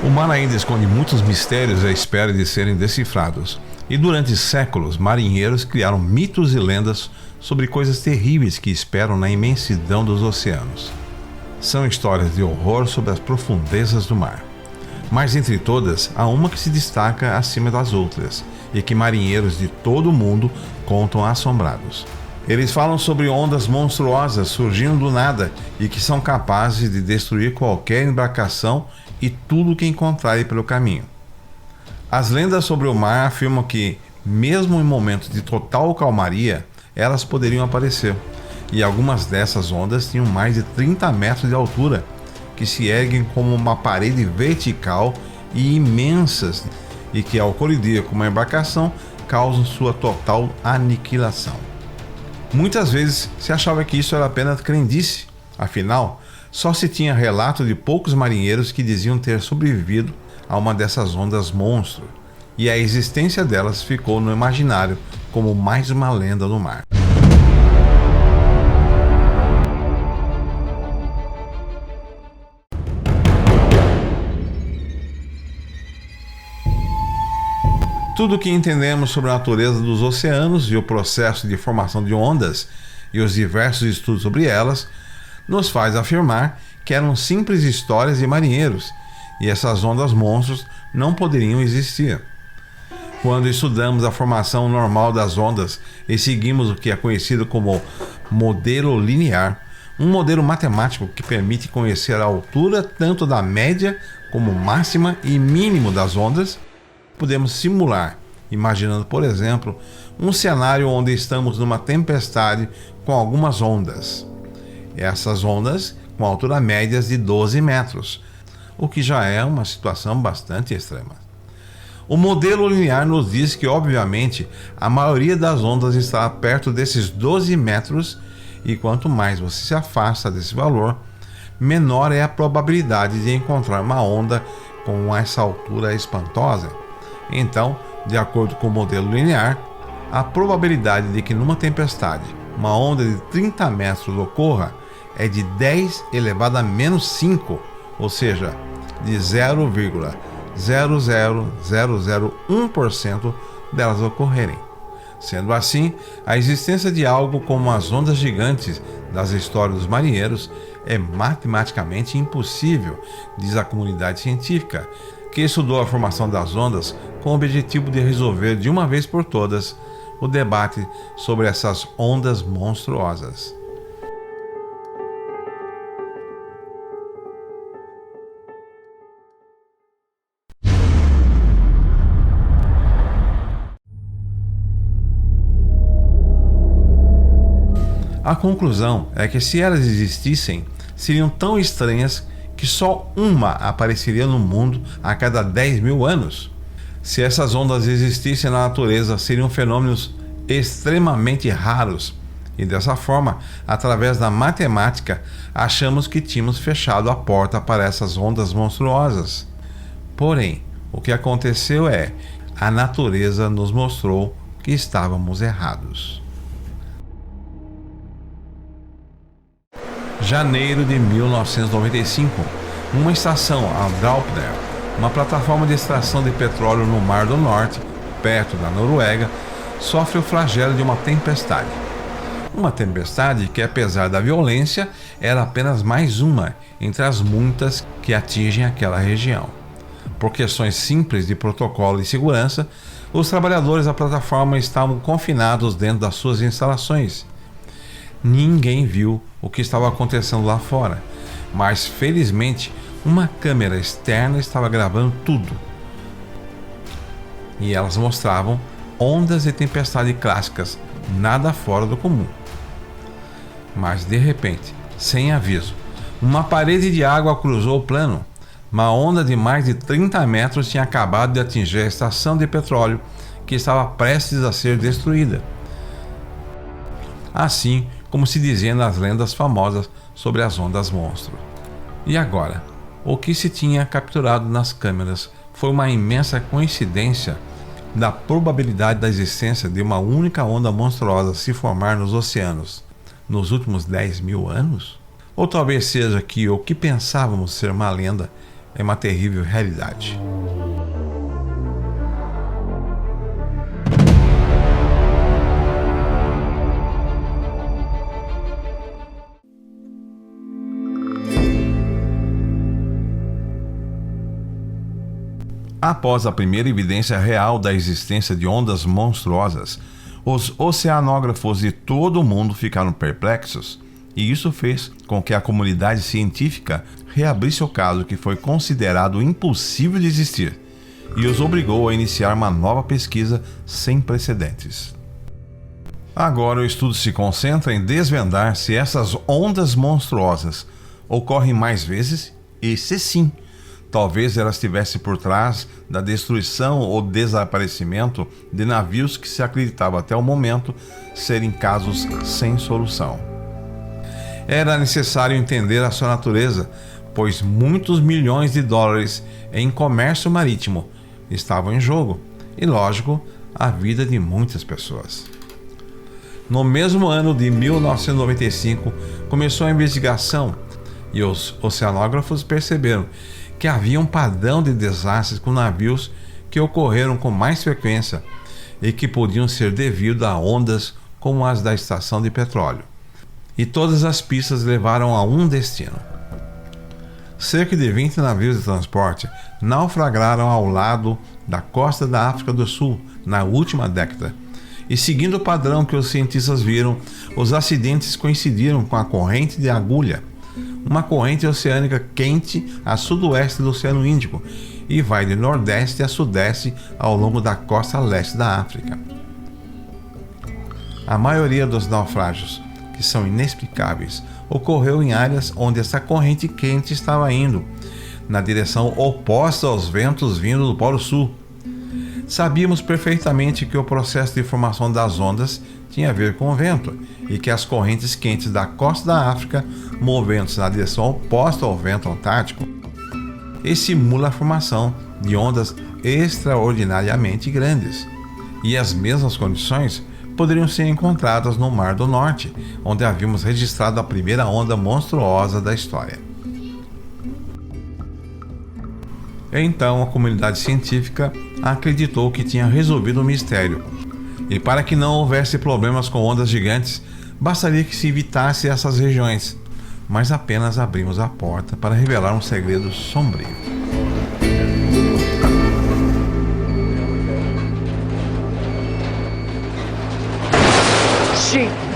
O mar ainda esconde muitos mistérios à espera de serem decifrados. E durante séculos, marinheiros criaram mitos e lendas sobre coisas terríveis que esperam na imensidão dos oceanos. São histórias de horror sobre as profundezas do mar. Mas entre todas, há uma que se destaca acima das outras e que marinheiros de todo o mundo contam assombrados. Eles falam sobre ondas monstruosas surgindo do nada e que são capazes de destruir qualquer embarcação e tudo que encontrarem pelo caminho. As lendas sobre o mar afirmam que, mesmo em momentos de total calmaria, elas poderiam aparecer, e algumas dessas ondas tinham mais de 30 metros de altura, que se erguem como uma parede vertical e imensas, e que ao colidir com uma embarcação causam sua total aniquilação. Muitas vezes se achava que isso era apenas crendice, afinal, só se tinha relato de poucos marinheiros que diziam ter sobrevivido a uma dessas ondas monstro, e a existência delas ficou no imaginário como mais uma lenda no mar. Tudo o que entendemos sobre a natureza dos oceanos e o processo de formação de ondas e os diversos estudos sobre elas nos faz afirmar que eram simples histórias de marinheiros e essas ondas monstros não poderiam existir. Quando estudamos a formação normal das ondas e seguimos o que é conhecido como modelo linear, um modelo matemático que permite conhecer a altura tanto da média como máxima e mínimo das ondas, podemos simular, imaginando, por exemplo, um cenário onde estamos numa tempestade com algumas ondas. Essas ondas com altura média de 12 metros, o que já é uma situação bastante extrema. O modelo linear nos diz que, obviamente, a maioria das ondas está perto desses 12 metros e quanto mais você se afasta desse valor, menor é a probabilidade de encontrar uma onda com essa altura espantosa. Então, de acordo com o modelo linear, a probabilidade de que numa tempestade uma onda de 30 metros ocorra é de 10 elevado a menos 5, ou seja, de 0,00001% delas ocorrerem. Sendo assim, a existência de algo como as ondas gigantes das histórias dos marinheiros é matematicamente impossível, diz a comunidade científica, que estudou a formação das ondas com o objetivo de resolver de uma vez por todas o debate sobre essas ondas monstruosas. A conclusão é que se elas existissem, seriam tão estranhas que só uma apareceria no mundo a cada 10 mil anos. Se essas ondas existissem na natureza, seriam fenômenos extremamente raros, e dessa forma, através da matemática, achamos que tínhamos fechado a porta para essas ondas monstruosas. Porém, o que aconteceu é, a natureza nos mostrou que estávamos errados. Janeiro de 1995, uma estação, a Draupner, uma plataforma de extração de petróleo no Mar do Norte, perto da Noruega, sofre o flagelo de uma tempestade. Uma tempestade que, apesar da violência, era apenas mais uma entre as muitas que atingem aquela região. Por questões simples de protocolo e segurança, os trabalhadores da plataforma estavam confinados dentro das suas instalações. Ninguém viu o que estava acontecendo lá fora, mas felizmente uma câmera externa estava gravando tudo. E elas mostravam ondas de tempestade clássicas, nada fora do comum. Mas de repente, sem aviso, uma parede de água cruzou o plano. Uma onda de mais de 30 metros tinha acabado de atingir a estação de petróleo, que estava prestes a ser destruída. Assim como se dizia nas lendas famosas sobre as ondas monstro. E agora, o que se tinha capturado nas câmeras foi uma imensa coincidência da probabilidade da existência de uma única onda monstruosa se formar nos oceanos nos últimos 10 mil anos? Ou talvez seja que o que pensávamos ser uma lenda é uma terrível realidade. Após a primeira evidência real da existência de ondas monstruosas, os oceanógrafos de todo o mundo ficaram perplexos, e isso fez com que a comunidade científica reabrisse o caso que foi considerado impossível de existir, e os obrigou a iniciar uma nova pesquisa sem precedentes. Agora o estudo se concentra em desvendar se essas ondas monstruosas ocorrem mais vezes e, se sim, talvez elas estivessem por trás da destruição ou desaparecimento de navios que se acreditava até o momento serem casos sem solução. Era necessário entender a sua natureza, pois muitos milhões de dólares em comércio marítimo estavam em jogo e, lógico, a vida de muitas pessoas. No mesmo ano de 1995, começou a investigação e os oceanógrafos perceberam que havia um padrão de desastres com navios que ocorreram com mais frequência e que podiam ser devido a ondas como as da estação de petróleo. E todas as pistas levaram a um destino. Cerca de 20 navios de transporte naufragaram ao lado da costa da África do Sul na última década. E seguindo o padrão que os cientistas viram, os acidentes coincidiram com a corrente de agulha, uma corrente oceânica quente a sudoeste do Oceano Índico e vai de nordeste a sudeste ao longo da costa leste da África. A maioria dos naufrágios, que são inexplicáveis, ocorreu em áreas onde essa corrente quente estava indo, na direção oposta aos ventos vindo do Polo Sul. Sabíamos perfeitamente que o processo de formação das ondas tinha a ver com o vento e que as correntes quentes da costa da África, movendo-se na direção oposta ao vento antártico, simula a formação de ondas extraordinariamente grandes. E as mesmas condições poderiam ser encontradas no Mar do Norte, onde havíamos registrado a primeira onda monstruosa da história. Então a comunidade científica acreditou que tinha resolvido o mistério, e para que não houvesse problemas com ondas gigantes, bastaria que se evitasse essas regiões, mas apenas abrimos a porta para revelar um segredo sombrio. Sheep.